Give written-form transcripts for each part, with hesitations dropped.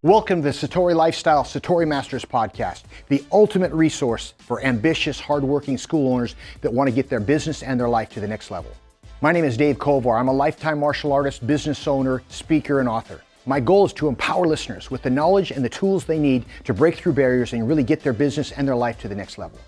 Welcome to the Satori Lifestyle Satori Masters podcast, the ultimate resource for ambitious, hardworking school owners that want to get their business and their life to the next level. My name is Dave Kovar. I'm a lifetime martial artist, business owner, speaker, and author. My goal is to empower listeners with the knowledge and the tools they need to break through barriers and really get their business and their life to the next level.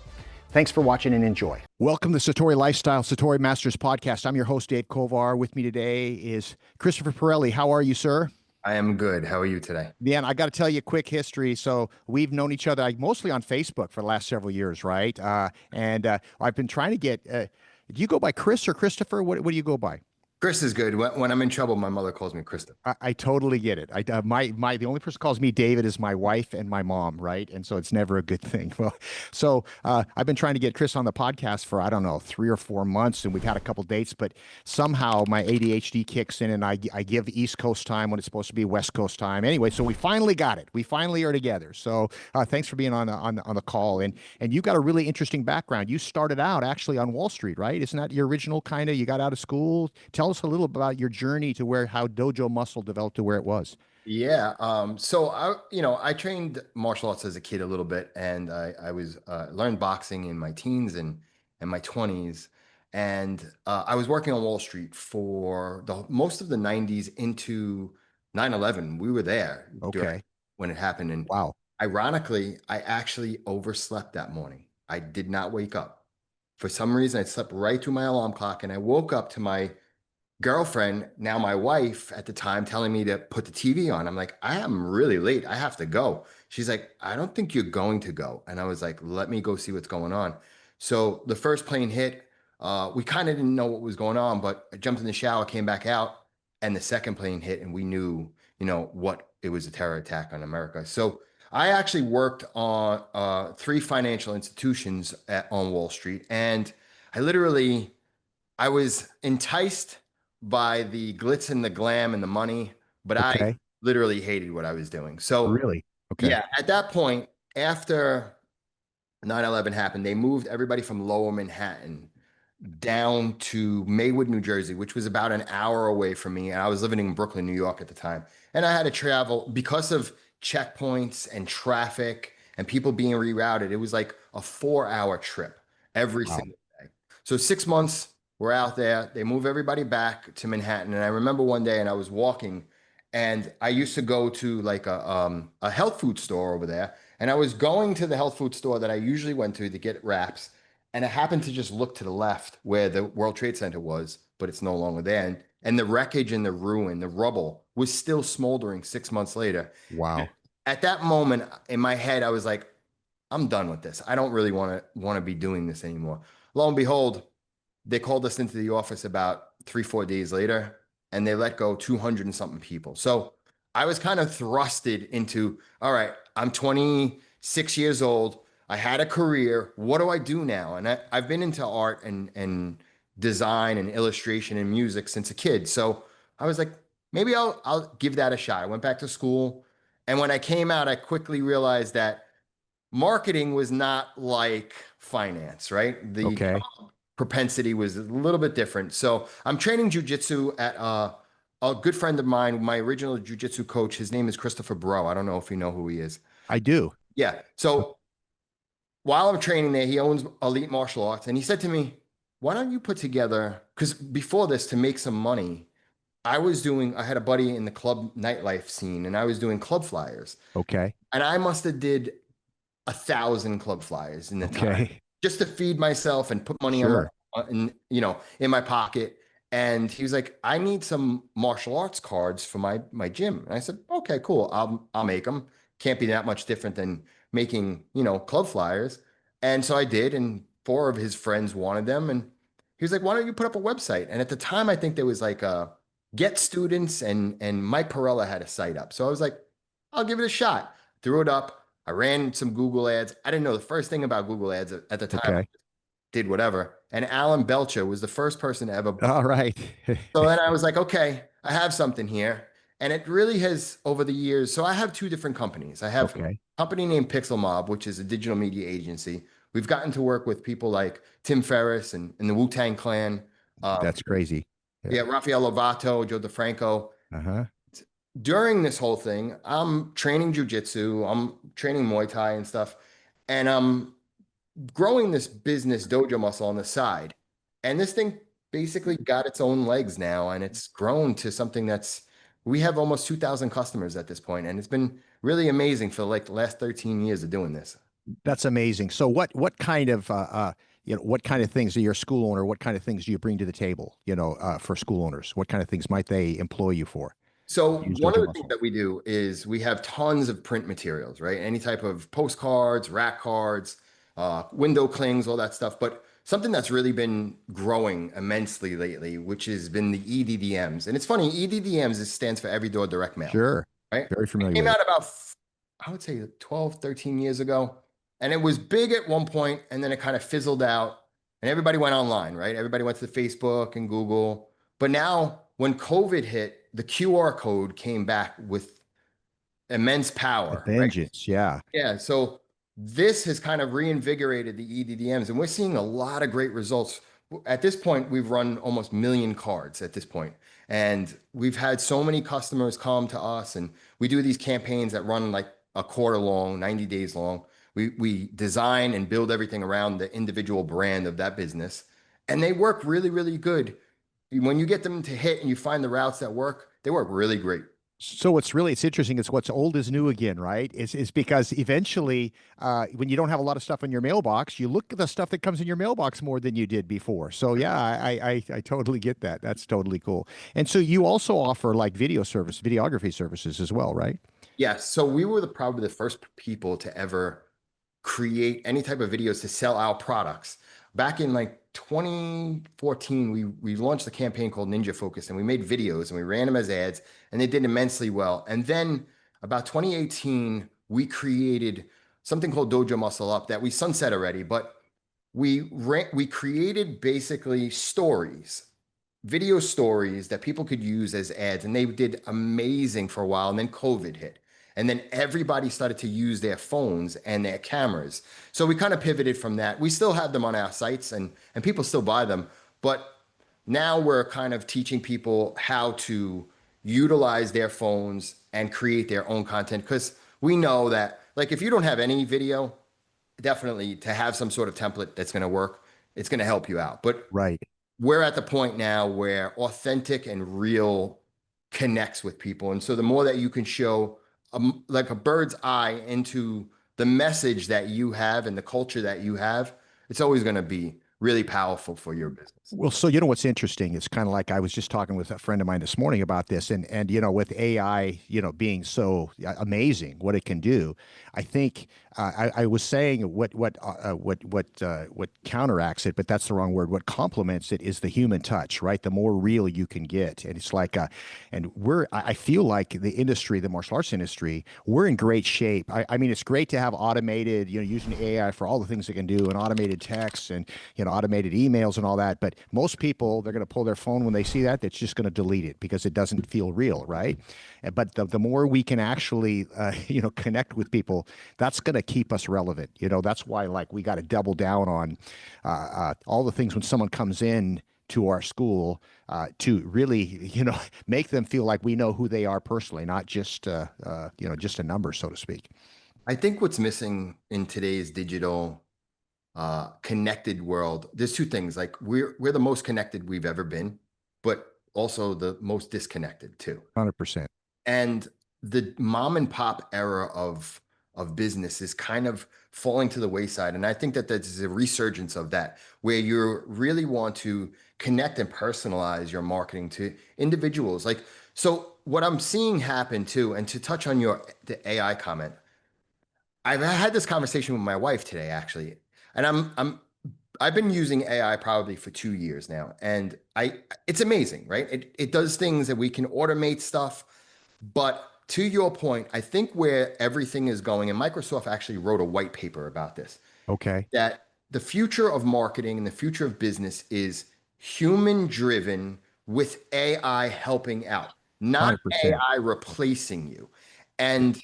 Thanks for watching and enjoy. Welcome to the Satori Lifestyle Satori Masters podcast. I'm your host, Dave Kovar. With me today is Christopher Perilli. How are you, sir? I am good. How are you today? Man, I got to tell you a quick history. So we've known each other mostly on Facebook for the last several years, right? I've been trying to get, do you go by Chris or Christopher? What do you go by? Chris is good. When I'm in trouble, my mother calls me Krista. I totally get it. The only person who calls me David is my wife and my mom, right? And so it's never a good thing. Well, so I've been trying to get Chris on the podcast for, I don't know, 3 or 4 months, and we've had a couple dates, but somehow my ADHD kicks in and I give East Coast time when it's supposed to be West Coast time. Anyway, so we finally got it. We finally are together. So thanks for being on the call. And you got a really interesting background. You started out actually on Wall Street, right? Isn't that your original kind of, you got out of school? Tell us a little about your journey to how Dojo Muscle developed to where it was. Yeah. So I trained martial arts as a kid a little bit, and I learned boxing in my teens and my 20s. And I was working on Wall Street for most of the 90s into 9/11. We were there when it happened. And wow. Ironically, I actually overslept that morning. I did not wake up. For some reason, I slept right through my alarm clock, and I woke up to my girlfriend, now my wife at the time, telling me to put the TV on. I'm like, I am really late. I have to go. She's like, I don't think you're going to go. And I was like, let me go see what's going on. So the first plane hit. We kind of didn't know what was going on, but I jumped in the shower, came back out, and the second plane hit, and we knew, what it was, a terror attack on America. So I actually worked on 3 financial institutions on Wall Street, and I was enticed by the glitz and the glam and the money, but I literally hated what I was doing. So really, yeah, at that point, after 9/11 happened, they moved everybody from Lower Manhattan down to Maywood, New Jersey, which was about an hour away from me. And I was living in Brooklyn, New York at the time. And I had to travel because of checkpoints and traffic and people being rerouted. It was like a 4-hour trip every single day. So 6 months, we're out there. They move everybody back to Manhattan. And I remember one day, and I was walking, and I used to go to like a health food store over there. And I was going to the health food store that I usually went to get wraps. And I happened to just look to the left where the World Trade Center was, but it's no longer there. And the wreckage and the ruin, the rubble was still smoldering 6 months later. Wow. At that moment in my head, I was like, I'm done with this. I don't really want to be doing this anymore. Lo and behold, they called us into the office about 3-4 days later, and they let go 200 and something people. So I was kind of thrusted into, all right, I'm 26 years old. I had a career. What do I do now? And I've been into art and design and illustration and music since a kid. So I was like, maybe I'll give that a shot. I went back to school. And when I came out, I quickly realized that marketing was not like finance, right? The propensity was a little bit different. So I'm training jujitsu at a good friend of mine, my original jujitsu coach. His name is Christopher Perilli. I don't know if you know who he is. I do. Yeah. So while I'm training there, he owns Elite Martial Arts. And he said to me, why don't you put together, because before this, to make some money, I had a buddy in the club nightlife scene, and I was doing club flyers. Okay. And I must have did 1,000 club flyers in the time, just to feed myself and put money in my pocket. And he was like, I need some martial arts cards for my gym. And I said, okay, cool. I'll make them. Can't be that much different than making, club flyers. And so I did, and 4 of his friends wanted them. And he was like, why don't you put up a website? And at the time, I think there was like Get Students and Mike Perella had a site up. So I was like, I'll give it a shot. Threw it up. I ran some Google ads. I didn't know the first thing about Google ads at the time. Did whatever. And Alan Belcher was the first person to ever. All right. So then I was like, okay, I have something here. And it really has, over the years. So I have 2 different companies. I have a company named Pixel Mob, which is a digital media agency. We've gotten to work with people like Tim Ferriss and the Wu-Tang Clan. That's crazy. Yeah, Rafael Lovato, Joe DeFranco. during this whole thing, I'm training jujitsu, I'm training Muay Thai and stuff, and I'm growing this business dojo muscle on the side. And this thing basically got its own legs now, and it's grown to something that's we have almost 2,000 customers at this point, and it's been really amazing for like the last 13 years of doing this. That's amazing. So what kind of what kind of things are your school owner? What kind of things do you bring to the table? For school owners, what kind of things might they employ you for? So Use one of dojo the things muscle. that we do is we have tons of print materials, right? Any type of postcards, rack cards, window clings, all that stuff. But something that's really been growing immensely lately, which has been the EDDMs. And it's funny, EDDMs stands for Every Door Direct Mail, Sure. right? Very It familiar came with it. out about, I would say 12, 13 years ago. And it was big at one point, and then it kind of fizzled out. And everybody went online, right? Everybody went to Facebook and Google. But now, when COVID hit, the QR code came back with immense A power, right? vengeance. Yeah. Yeah. So this has kind of reinvigorated the EDDMs, and we're seeing a lot of great results. At this point, we've run almost 1 million cards at this point, and we've had so many customers come to us, and we do these campaigns that run like a quarter long, 90 days long. We design and build everything around the individual brand of that business, and they work really, really good. When you get them to hit and you find the routes that work, they work really great. So it's interesting. It's what's old is new again, right? It's because eventually, when you don't have a lot of stuff in your mailbox, you look at the stuff that comes in your mailbox more than you did before. So yeah, I totally get that. That's totally cool. And so you also offer like videography services as well, right? Yes. So we were probably the first people to ever create any type of videos to sell our products. Back in like 2014, we launched a campaign called Ninja Focus, and we made videos and we ran them as ads, and they did immensely well. And then about 2018, we created something called Dojo Muscle Up that we sunset already, but we created basically stories, video stories that people could use as ads, and they did amazing for a while. And then COVID hit, and then everybody started to use their phones and their cameras. So we kind of pivoted from that. We still have them on our sites, and people still buy them, but now we're kind of teaching people how to utilize their phones and create their own content, because we know that like if you don't have any video, definitely to have some sort of template that's going to work, it's going to help you out. But Right. we're at the point now where authentic and real connects with people. And so the more that you can show like a bird's eye into the message that you have and the culture that you have, it's always going to be really powerful for your business. Well, so what's interesting? It's kind of like I was just talking with a friend of mine this morning about this, and with AI, being so amazing, what it can do. I think I was saying what counteracts it, but that's the wrong word. What complements it is the human touch, right? The more real you can get, and it's like, and I feel like the industry, the martial arts industry, we're in great shape. I mean, it's great to have automated, using AI for all the things it can do, and automated texts and automated emails and all that, but most people, they're going to pull their phone when they see that. That's just going to delete it because it doesn't feel real, right? But the more we can actually, connect with people, that's going to keep us relevant. That's why like we got to double down on all the things when someone comes in to our school to really, make them feel like we know who they are personally, not just, just a number, so to speak. I think what's missing in today's digital connected world, there's two things. Like we're the most connected we've ever been, but also the most disconnected too. 100%. And the mom and pop era of business is kind of falling to the wayside. And I think that there's a resurgence of that, where you really want to connect and personalize your marketing to individuals. Like, so what I'm seeing happen too, and to touch on the AI comment, I've had this conversation with my wife today, actually, and I've been using AI probably for 2 years now, and it's amazing, right? It does things that we can automate stuff, but to your point, I think where everything is going, and Microsoft actually wrote a white paper about this, Okay. that the future of marketing and the future of business is human driven with AI helping out, not 100%. AI replacing you. And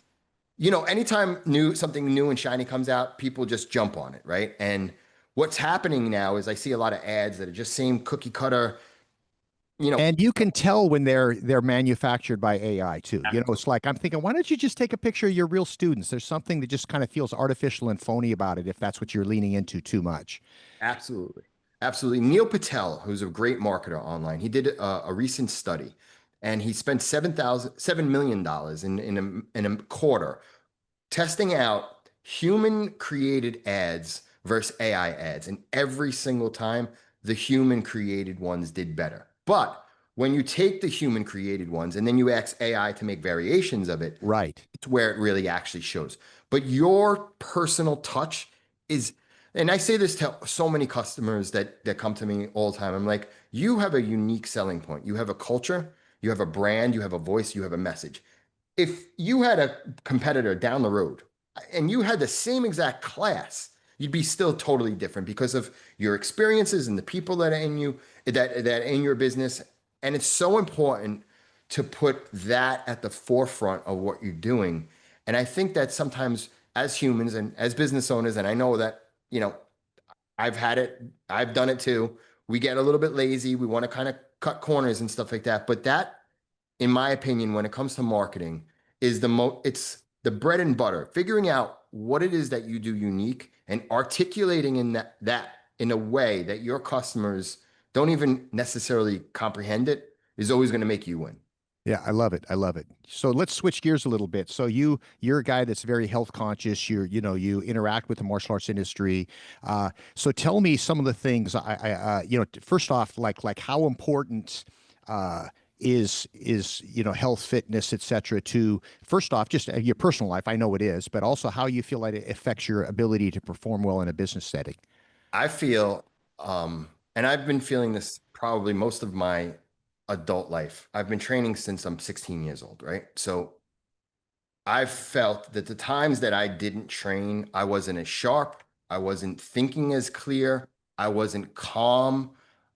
anytime something new and shiny comes out, people just jump on it, right? And what's happening now is I see a lot of ads that are just same cookie cutter you know, And you can tell when they're manufactured by AI too. You know, it's like I'm thinking, why don't you just take a picture of your real students? There's something that just kind of feels artificial and phony about it if that's what you're leaning into too much. absolutely. Absolutely. Neil Patel, who's a great marketer online, he did a recent study and he spent $7 million in a quarter testing out human created ads versus AI ads. And every single time, the human created ones did better. But when you take the human created ones and then you ask AI to make variations of it, Right. it's where it really actually shows. But your personal touch is, and I say this to so many customers that come to me all the time. I'm like, you have a unique selling point. You have a culture, you have a brand, you have a voice, you have a message. If you had a competitor down the road and you had the same exact class, you'd be still totally different because of your experiences and the people that are in you, that in your business. And it's so important to put that at the forefront of what you're doing. And I think that sometimes as humans and as business owners, and I know that, I've had it, I've done it too. We get a little bit lazy. We want to kind of cut corners and stuff like that. But that, in my opinion, when it comes to marketing, is it's the bread and butter. Figuring out what it is that you do unique and articulating in that in a way that your customers don't even necessarily comprehend it is always going to make you win. Yeah, I love it. I love it. So let's switch gears a little bit. So you're a guy that's very health conscious. You interact with the martial arts industry. So tell me some of the things. First off, like how important uh, is health, fitness, etc. To first off, just your personal life. I know it is, but also how you feel like it affects your ability to perform well in a business setting. I feel, and I've been feeling this probably most of my adult life. I've been training since I'm 16 years old, right? So I've felt that the times that I didn't train, I wasn't as sharp, I wasn't thinking as clear, I wasn't calm.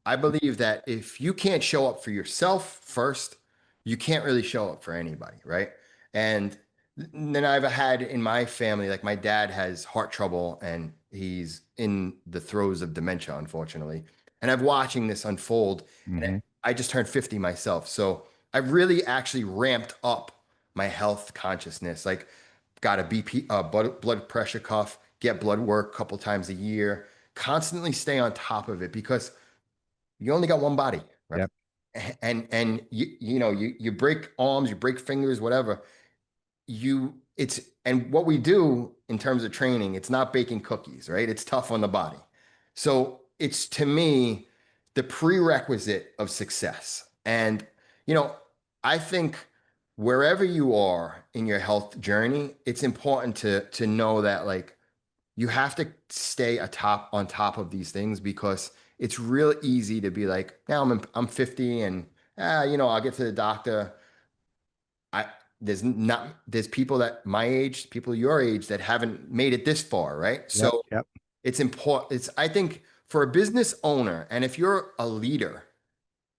I believe that if you can't show up for yourself first, you can't really show up for anybody, right? And then I've had in my family, like my dad has heart trouble and he's in the throes of dementia, unfortunately. And I'm watching this unfold. And Hmm. I just turned 50 myself. So I've really actually ramped up my health consciousness. Like, got a BP, blood pressure cuff, get blood work a couple times a year, constantly stay on top of it because you only got one body, right? Yep. And you break arms, you break fingers, whatever. And what we do in terms of training, it's not baking cookies, right? It's tough on the body. So it's, to me, the prerequisite of success. And you know, I think wherever you are in your health journey, it's important to know that, like, you have to stay on top of these things because it's real easy to be like, now I'm 50 and I'll get to the doctor. I there's people that my age, people your age that haven't made it this far, right? Yep. So Yep. it's important. I think for a business owner, and if you're a leader,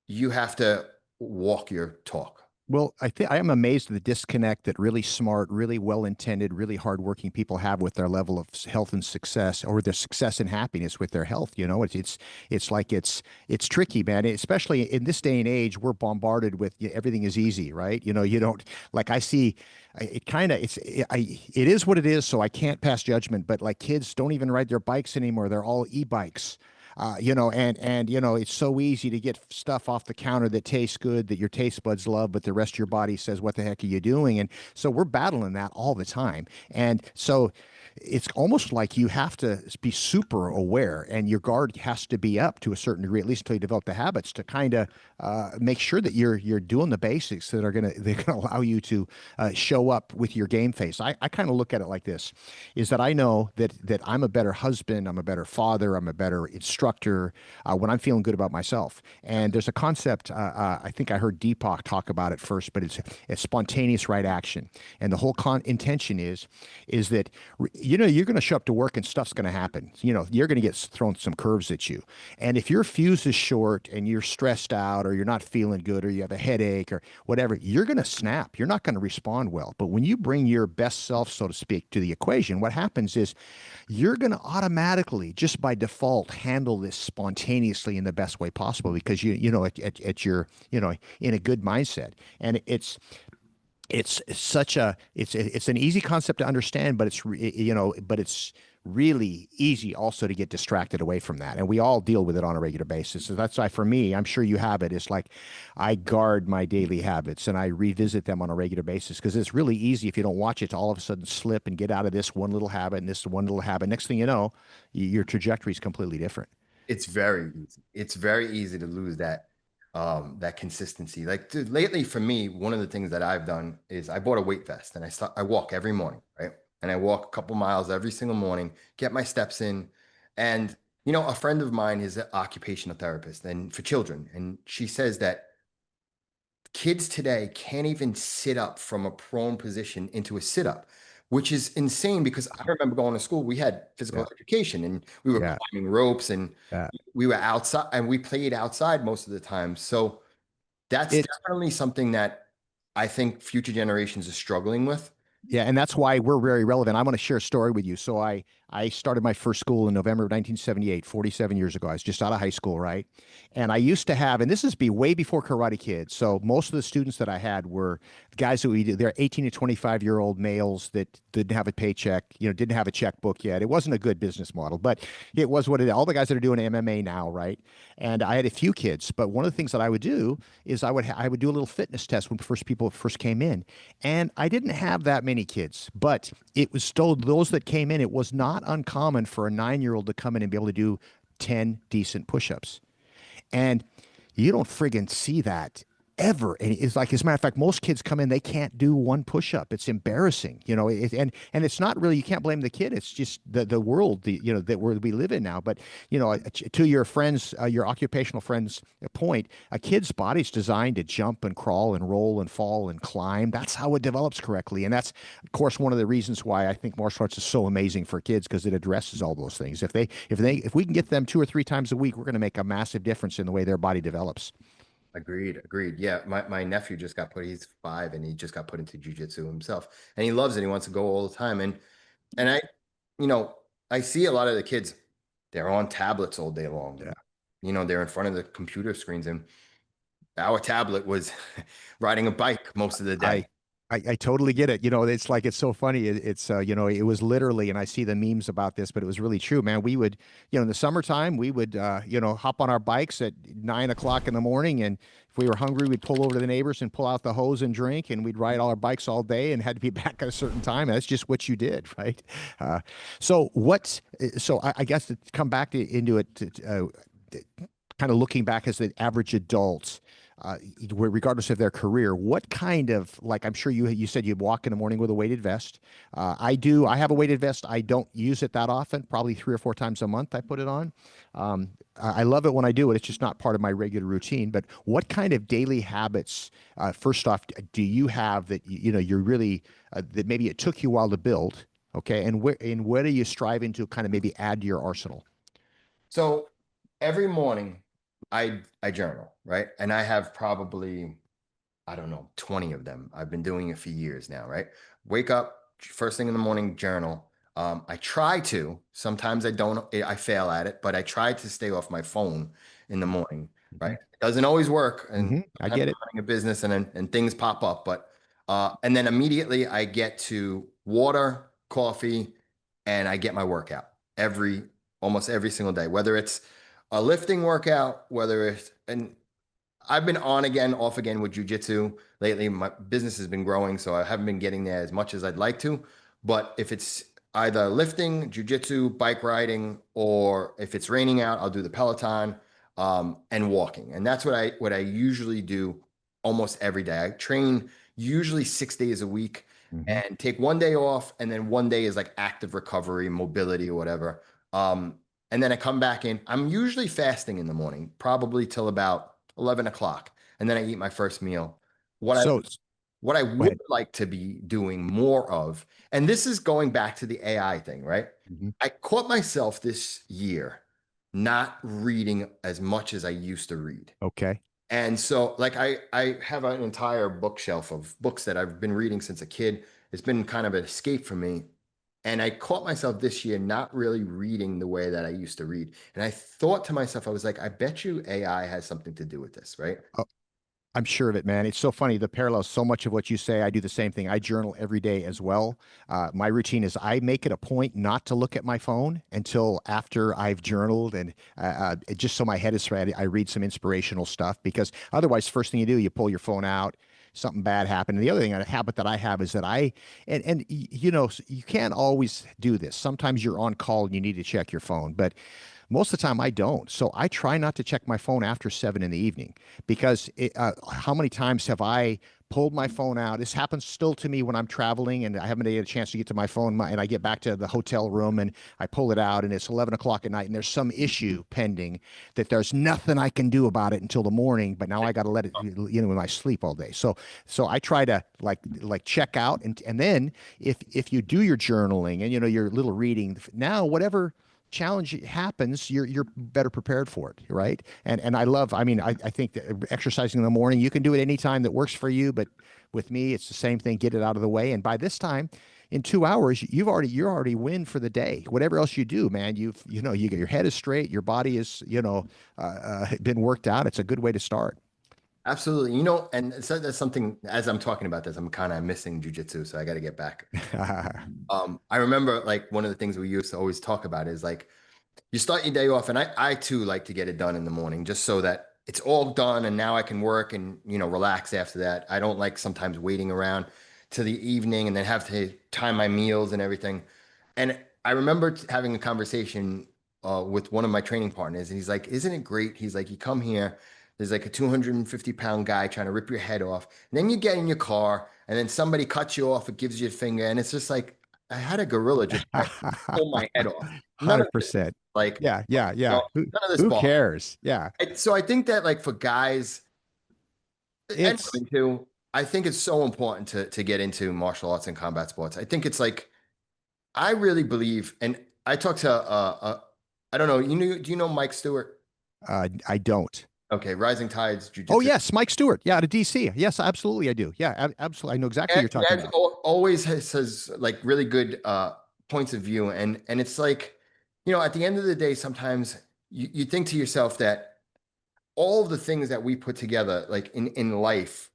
you have to walk your talk. Well, I think I am amazed at the disconnect that really smart, really well-intended, really hardworking people have with their level of health and success, or their success and happiness with their health. It's like it's tricky, man. Especially in this day and age, we're bombarded with everything is easy, right? You don't like I see. It kind of it is what it is. So I can't pass judgment. But like kids don't even ride their bikes anymore; they're all e-bikes. And it's so easy to get stuff off the counter that tastes good, that your taste buds love, but the rest of your body says, "What the heck are you doing?" And so we're battling that all the time. And so it's almost like you have to be super aware, and your guard has to be up to a certain degree, at least until you develop the habits to kind of make sure that you're doing the basics that are they're gonna allow you to show up with your game face. I kind of look at it like this: is that I know that I'm a better husband, I'm a better father, I'm a better instructor when I'm feeling good about myself. And there's a concept I think I heard Deepak talk about it first, but it's spontaneous right action, and the whole intention is that you're going to show up to work and stuff's going to happen. You're going to get thrown some curves at you. And if your fuse is short and you're stressed out or you're not feeling good or you have a headache or whatever, you're going to snap. You're not going to respond well. But when you bring your best self, so to speak, to the equation, what happens is you're going to automatically, just by default, handle this spontaneously in the best way possible because at your, in a good mindset. And it's such a it's an easy concept to understand, but it's really easy also to get distracted away from that, and we all deal with it on a regular basis. So that's why, for me, I'm sure you have it. It's like I guard my daily habits and I revisit them on a regular basis because it's really easy if you don't watch it to all of a sudden slip and get out of this one little habit and this one little habit. Next thing you know, your trajectory is completely different. It's very easy. It's very easy to lose that consistency. Like, dude, lately for me, one of the things that I've done is I bought a weight vest and I walk every morning, right? And I walk a couple miles every single morning, get my steps in. And a friend of mine is an occupational therapist and for children, and she says that kids today can't even sit up from a prone position into a sit up, which is insane because I remember going to school, we had physical Yeah, education and we were yeah, climbing ropes and yeah. we were outside and we played outside most of the time. So that's It's definitely something that I think future generations are struggling with. Yeah, and that's why we're very relevant. I want to share a story with you. So I started my first school in November of 1978, 47 years ago. I was just out of high school, right? And I used to have, and this is way before Karate Kid. So most of the students that I had were guys they're 18 to 25-year-old males that didn't have a paycheck, didn't have a checkbook yet. It wasn't a good business model, but it was what it, all the guys that are doing MMA now, right? And I had a few kids, but one of the things that I would do is I would do a little fitness test when people first came in. And I didn't have that many kids, but it was still those that came in. It was not uncommon for a 9-year-old to come in and be able to do 10 decent push ups. And you don't friggin' see that ever. And it's like, as a matter of fact, most kids come in, they can't do one push up. It's embarrassing, and it's not really, you can't blame the kid. It's just the world, that we live in now. But, to your friends, your occupational friends' point, a kid's body's designed to jump and crawl and roll and fall and climb. That's how it develops correctly. And that's, of course, one of the reasons why I think martial arts is so amazing for kids because it addresses all those things. If we can get them 2 or 3 times a week, we're going to make a massive difference in the way their body develops. Agreed. Yeah, my nephew just got he's 5 and he just got put into jujitsu himself. And he loves it. He wants to go all the time. And you know, I see a lot of the kids, they're on tablets all day long. Yeah. They're in front of the computer screens. And our tablet was riding a bike most of the day. I, I totally get it. It's like it's so funny. It was literally, and I see the memes about this, but it was really true, man. We would, in the summertime, we would, hop on our bikes at 9 o'clock in the morning, and if we were hungry, we'd pull over to the neighbors and pull out the hose and drink, and we'd ride all our bikes all day, and had to be back at a certain time. And that's just what you did, right? Uh, so I guess to come back into it, kind of looking back as the average adult, uh, regardless of their career, what kind of, like, I'm sure you said you walk in the morning with a weighted vest. I do. I have a weighted vest. I don't use it that often. Probably 3 or 4 times a month I put it on. I love it when I do it. It's just not part of my regular routine. But what kind of daily habits, first off, do you have that you're really that maybe it took you a while to build? Okay, and where are you striving to kind of maybe add to your arsenal? So every morning I journal, right? And I have probably, I don't know, 20 of them. I've been doing it for years now, right? Wake up first thing in the morning, journal. I try to, sometimes I don't, I fail at it, but I try to stay off my phone in the morning, right? Hmm. It doesn't always work. And I I'm get it. running a business and things pop up, but, and then immediately I get to water, coffee, and I get my workout almost every single day, whether it's a lifting workout, whether it's, and I've been on again, off again with jujitsu lately. My business has been growing, so I haven't been getting there as much as I'd like to. But if it's either lifting, jujitsu, bike riding, or if it's raining out, I'll do the Peloton, and walking. And that's what I usually do almost every day. I train usually 6 days a week Hmm. and take one day off, and then one day is like active recovery, mobility, or whatever. And then I come back in. I'm usually fasting in the morning, probably till about 11 o'clock. And then I eat my first meal. What I So. what I Go would ahead. like to be doing more of, and this is going back to the AI thing, right? Mhm. I caught myself this year not reading as much as I used to read. Okay. And so like I have an entire bookshelf of books that I've been reading since a kid. It's been kind of an escape for me. And I caught myself this year not really reading the way that I used to read. And I thought to myself, I was like, I bet you AI has something to do with this, right? I'm sure of it, man. It's so funny. The parallels, so much of what you say, I do the same thing. I journal every day as well. My routine is I make it a point not to look at my phone until after I've journaled, and just so my head is ready. I read some inspirational stuff because otherwise, first thing you do, you pull your phone out. Something bad happened. And the other thing, a habit that I have is that you know, you can't always do this. Sometimes you're on call and you need to check your phone, but most of the time I don't. So I try not to check my phone after 7 in the evening because how many times have I pulled my phone out? This happens still to me when I'm traveling and I haven't had a chance to get to my phone and I get back to the hotel room and I pull it out and it's 11 o'clock at night and there's some issue pending that there's nothing I can do about it until the morning. But now I got to let it, you know, in my sleep all day. So I try to like check out and then if you do your journaling and, you know, your little reading now, whatever challenge happens, you're better prepared for it, right? And I love, I mean, I think that exercising in the morning, you can do it anytime that works for you, but with me, it's the same thing. Get it out of the way, and by this time, in 2 hours, you're already win for the day. Whatever else you do, man, you know you get your head is straight, your body is been worked out. It's a good way to start. Absolutely. You know, and so that's something as I'm talking about this, I'm kind of missing jujitsu, so I got to get back. I remember like one of the things we used to always talk about is like you start your day off, and I too like to get it done in the morning just so that it's all done and now I can work and relax after that. I don't like sometimes waiting around to the evening and then have to time my meals and everything. And I remember having a conversation with one of my training partners, and he's like, "Isn't it great?" He's like, "You come here, there's like a 250-pound guy trying to rip your head off, and then you get in your car, and then somebody cuts you off, it gives you a finger, and it's just like I had a gorilla just try to pull my head off. None of this, 100%. like, Yeah, yeah, you yeah. know, none of this Who ball. cares? Yeah. So I think that like for guys and It's women too, I think it's so important to get into martial arts and combat sports. I think it's like I really believe, and I talked to I don't know, do you know Mike Stewart? I don't. Okay, Rising Tides Oh Jiu-Jitsu. yes, Mike Stewart. Yeah, out of DC. Yes, absolutely, I do. Yeah, absolutely. I know exactly what you're talking Dad's about. always has like really good points of view, and it's like, at the end of the day, sometimes you think to yourself that all of the things that we put together, like in life,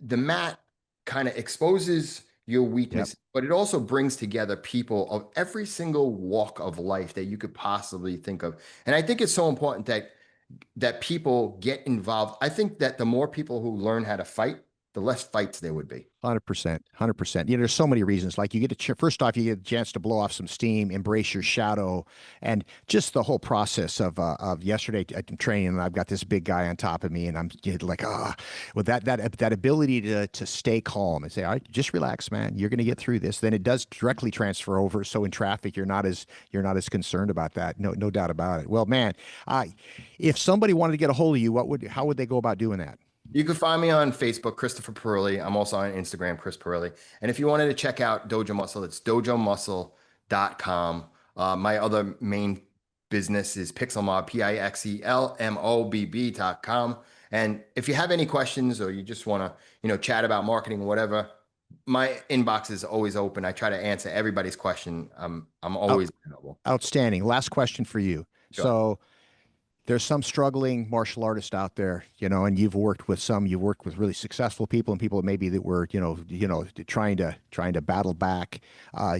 the mat kind of exposes your Yep. weakness, but it also brings together people of every single walk of life that you could possibly think of. And I think it's so important that people get involved. I think that the more people who learn how to fight, the less fights there would be. 100%, 100%. You know, there's so many reasons. Like you get first off, you get a chance to blow off some steam, embrace your shadow, and just the whole process of yesterday at training. And I've got this big guy on top of me, and I'm like, with that ability to stay calm and say, all right, just relax, man. You're going to get through this. Then it does directly transfer over. So in traffic, you're not as concerned about that. No doubt about it. Well, man, if somebody wanted to get a hold of you, how would they go about doing that? You can find me on Facebook, Christopher Perilli. I'm also on Instagram, Chris Perilli. And if you wanted to check out Dojo Muscle, it's dojomuscle.com. My other main business is Pixelmob, Pixelmobb.com. And if you have any questions or you just want to, chat about marketing or whatever, my inbox is always open. I try to answer everybody's question. I'm Out, always available. outstanding. Last question for you. Sure. So there's some struggling martial artists out there, you know, and you've worked with really successful people and people maybe that were, trying to battle back,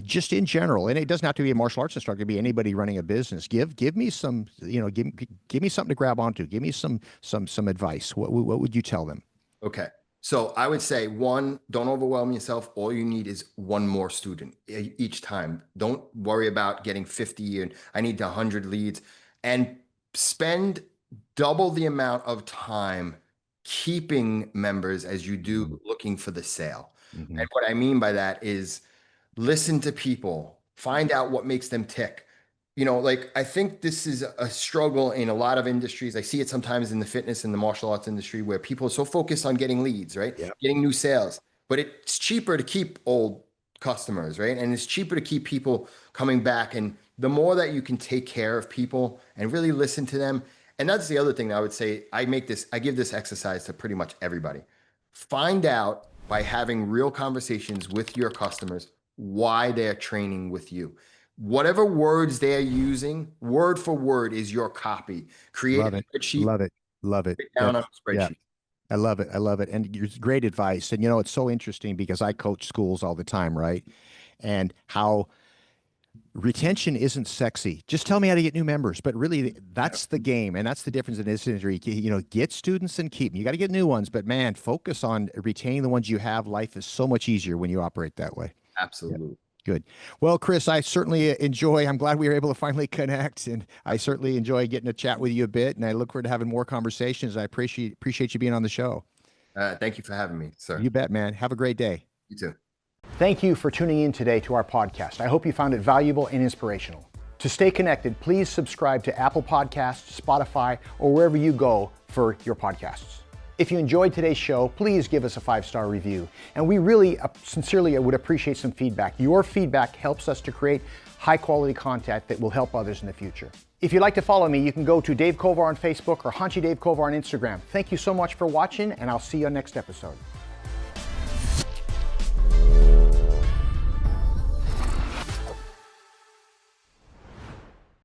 just in general. And it doesn't have to be a martial arts instructor; it could be anybody running a business. Give me some, give me something to grab onto. Give me some advice. What would you tell them? Okay. So I would say one, don't overwhelm yourself. All you need is one more student each time. Don't worry about getting 50 and I need 100 leads, and spend double the amount of time keeping members as you Mhm. do looking for the sale. Mhm. And what I mean by that is listen to people, find out what makes them tick. Like I think this is a struggle in a lot of industries. I see it sometimes in the fitness and the martial arts industry where people are so focused on getting leads, right? Yep. Getting new sales. but it's cheaper to keep old customers, right? And it's cheaper to keep people coming back. And the more that you can take care of people and really listen to them. And that's the other thing that I would say, I give this exercise to pretty much everybody. Find out by having real conversations with your customers why they're training with you. Whatever words they're using, word for word is your copy. Create Love a it. spreadsheet. Love it. Love it. Down on a Yeah. spreadsheet. I love it. I love it. And it's great advice. And it's so interesting because I coach schools all the time, right? And how retention isn't sexy. Just tell me how to get new members. But really, that's the game. And that's the difference in this industry. Get students and keep them. You got to get new ones. But man, focus on retaining the ones you have. Life is so much easier when you operate that way. Absolutely. Yeah. Good. Well, Chris, I certainly I'm glad we were able to finally connect, and I certainly enjoy getting to chat with you a bit, and I look forward to having more conversations. I appreciate you being on the show. Thank you for having me, sir. You bet, man. Have a great day. You too. Thank you for tuning in today to our podcast. I hope you found it valuable and inspirational. To stay connected, please subscribe to Apple Podcasts, Spotify, or wherever you go for your podcasts. If you enjoyed today's show, please give us a 5-star review. And we really sincerely would appreciate some feedback. Your feedback helps us to create high quality content that will help others in the future. If you'd like to follow me, you can go to Dave Kovar on Facebook or Haunchie Dave Kovar on Instagram. Thank you so much for watching, and I'll see you on next episode.